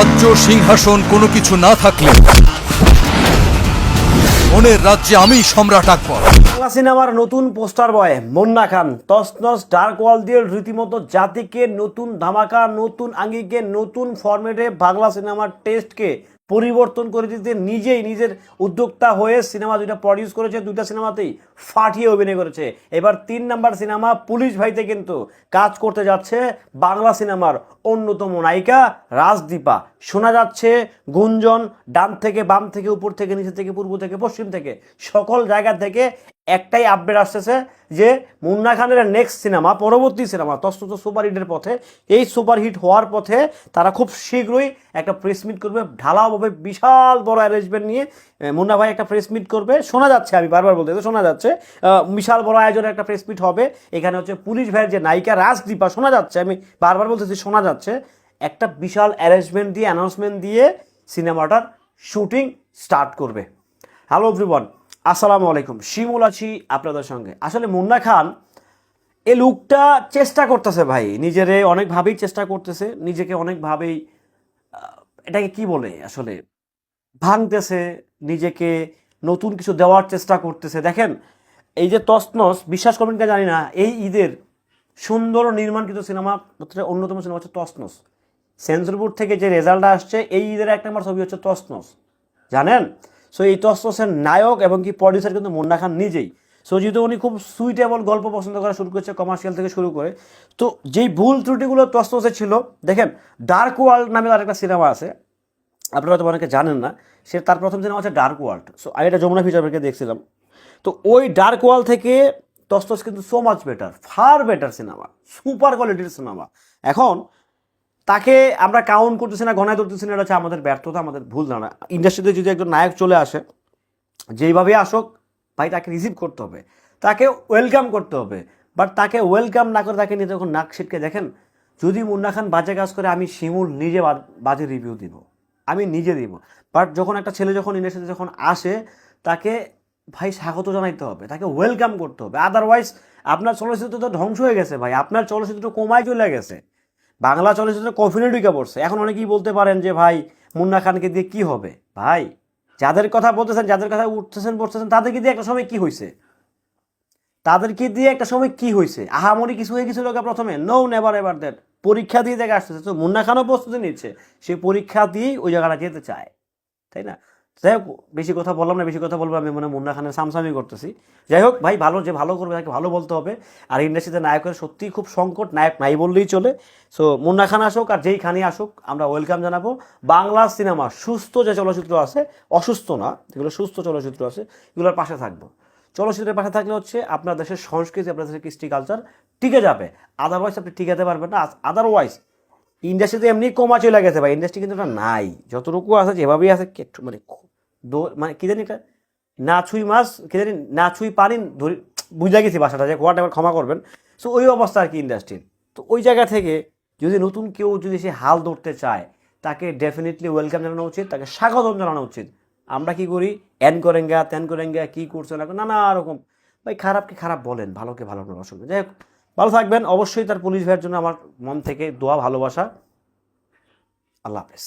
রাজ্য সিংহাসন কোনো কিছু না থাকলে মনের রাজ্যে আমি সম্রাট আকবর। বাংলা সিনেমার নতুন পোস্টার বয় মুন্না খান তছনছ ডার্ক ওয়াল দিয়ে রীতিমতো জাতিকে নতুন ধামাকা, নতুন আঙ্গিকে, নতুন ফরম্যাটে বাংলা সিনেমার টেস্টকে পরিবর্তন করে দিতে নিজেই নিজের উদ্যোক্তা হয়ে সিনেমা দুইটা প্রডিউস করেছে, দুইটা সিনেমাতেই ফাটিয়ে অভিনয় করেছে। এবার 3 নাম্বার সিনেমা পুলিশ ভাইতে কিন্তু কাজ করতে যাচ্ছে বাংলা সিনেমার অন্যতম নায়িকা রাজদীপা। শোনা যাচ্ছে গুঞ্জন ডান থেকে বাম থেকে উপর থেকে নিচে থেকে পূর্ব থেকে পশ্চিম থেকে সকল জায়গা থেকে একটাই আপডেট আসতেছে যে মুন্না খানের নেক্সট সিনেমা, পরবর্তী সিনেমা তছনছ সুপারহিটের পথে। এই সুপারহিট হওয়ার পথে তারা খুব শীঘ্রই একটা প্রেস মিট করবে, ঢালাওভাবে বিশাল বড় অ্যারেঞ্জমেন্ট নিয়ে মুন্না ভাই একটা প্রেস মিট করবে। শোনা যাচ্ছে, আমি বারবার বলতে শোনা যাচ্ছে বিশাল বড় আয়োজনে একটা প্রেস মিট হবে। এখানে হচ্ছে পুলিশ ভাইয়ের যে নায়িকা রাজদীপা, শোনা যাচ্ছে, আমি বারবার বলতেছি শোনা যাচ্ছে, একটা বিশাল অ্যারেঞ্জমেন্ট দিয়ে অ্যানাউন্সমেন্ট দিয়ে সিনেমাটার শুটিং স্টার্ট করবে। হ্যালো এভরিওয়ান, আসসালামু আলাইকুম, শিমুল আছি আপনাদের সঙ্গে। আসলে মুন্না খান এই লুকটা চেষ্টা করতেছে ভাই, নিজেরে অনেকভাবেই চেষ্টা করতেছে, নিজেকে অনেকভাবেই এটাকে কি বলে আসলে ভাঙতেছে, নিজেকে নতুন কিছু দেওয়ার চেষ্টা করতেছে। দেখেন এই যে তছনছ, বিশ্বাস করবেন কিনা জানি না, এই ঈদের সুন্দর নির্মাণকৃত সিনেমা অন্যতম সিনেমা হচ্ছে তছনছ। সেন্সর বোর্ড থেকে যে রেজাল্টটা আসছে, এই ঈদের 1 নম্বর ছবি হচ্ছে তছনছ, জানেন? সো এই তছনছের নায়ক এবং কি প্রডিউসার কিন্তু মুন্না খান নিজেই। সো যেহেতু উনি খুব সুইটেবল গল্প পছন্দ করা শুরু করেছে, কমার্শিয়াল থেকে শুরু করে, তো যেই ভুল ত্রুটিগুলো তছনছে ছিল, দেখেন ডার্ক ওয়ার্ল্ড নামে আরেকটা সিনেমা আছে, আপনারা হয়তো অনেকে জানেন না, সে তার প্রথম সিনেমা হচ্ছে ডার্ক ওয়ার্ল্ড। সো আমি এটা যমুনা ফিচার থেকে দেখছিলাম। তো ওই ডার্ক ওয়ার্ল্ড থেকে তছনছ কিন্তু so much better, far better cinema, super কোয়ালিটির সিনেমা। এখন তাকে আমরা কাউন্ট করতেছি না, গণায় ধরতেছি না, এটা হচ্ছে আমাদের ব্যর্থতা, আমাদের ভুল ধারণা। ইন্ডাস্ট্রিতে যদি একজন নায়ক চলে আসে, যেইভাবে আসুক ভাই, তাকে রিসিভ করতে হবে, তাকে ওয়েলকাম করতে হবে। বাট তাকে ওয়েলকাম না করে তাকে নিয়ে যখন নাক ছিটকে, দেখেন যদি মুন্না খান বাজে কাজ করে, আমি শিমুল নিজে বাজে রিভিউ দিব, আমি নিজে দিব। বাট যখন একটা ছেলে যখন ইন্ডাস্ট্রিতে যখন আসে, তাকে ভাই স্বাগত জানাইতে হবে, তাকে ওয়েলকাম করতে হবে। আদারওয়াইজ আপনার চলচ্চিত্র তো ধ্বংস হয়ে গেছে ভাই, আপনার চলচ্চিত্র কমায় চলে গেছে, বাংলা চলচ্চিত্র কফিনে ঢুকে পড়ছে। এখন অনেকেই বলতে পারেন যে ভাই মুন্না খানকে দিয়ে কি হবে। ভাই যাদের কথা বলতেছেন, যাদের কথা উঠতেছেন বসতেছেন, তাদেরকে দিয়ে একটা সময় কি হয়েছে? তাদেরকে দিয়ে একটা সময় কি হয়েছে? আহামরি কিছু হয়ে গেছিল প্রথমে? No, never ever that. পরীক্ষা দিয়ে জায়গায় আসতেছে, তো মুন্না খানও প্রস্তুতি নিচ্ছে, সে পরীক্ষা দিয়েই ওই জায়গাটা যেতে চায়, তাই না? যাই হোক, বেশি কথা বললাম না, বেশি কথা বলবো আমি মনে মুন্না খানের সামসামি করতেছি। যাই হোক ভাই, ভালো যে ভালো করবে তাকে ভালো বলতে হবে। আর ইন্ডাস্ট্রিতে নায়কের সত্যিই খুব সংকট, নায়ক নাই বললেই চলে। সো মুন্না খান আসুক আর যেই খানই আসুক, আমরা ওয়েলকাম জানাবো। বাংলা সিনেমা সুস্থ যে চলচ্চিত্র আছে, অসুস্থ না, যেগুলো সুস্থ চলচ্চিত্র আছে, এগুলোর পাশে থাকবো। চলচ্চিত্রের পাশে থাকলে হচ্ছে আপনার দেশের সংস্কৃতি, আপনার দেশের কৃষ্টি কালচার টিকে যাবে। আদারওয়াইজ আপনি টিকাতে পারবেন না। আদারওয়াইজ ইন্ডাস্ট্রিতে এমনি কমা চলে গেছে ভাই, ইন্ডাস্ট্রি কিন্তু এটা নাই, যতটুকু আছে যেভাবেই আছে, মানে মানে কি জানি, না ছুঁই মাছ কি জানি, না ছুঁই পানি ধরি, বুঝা গেছি ভাষাটা, যে হোয়াট এভার, ক্ষমা করবেন। সো ওই অবস্থা আর কি ইন্ডাস্ট্রির। তো ওই জায়গা থেকে যদি নতুন কেউ যদি সে হাল ধরতে চায়, তাকে ডেফিনেটলি ওয়েলকাম জানানো উচিত, তাকে স্বাগতম জানানো উচিত। আমরা কি করি, অ্যান করেঙ্গা ত্যান করেঙ্গা, কী করছে না, নানা রকম। ভাই খারাপকে খারাপ বলেন, ভালোকে ভালো পছন্দ। যাই হোক, ভালো থাকবেন। অবশ্যই তার পুলিশ ভাইয়ের জন্য আমার মন থেকে দোয়া, ভালোবাসা। আল্লাহ হাফেজ।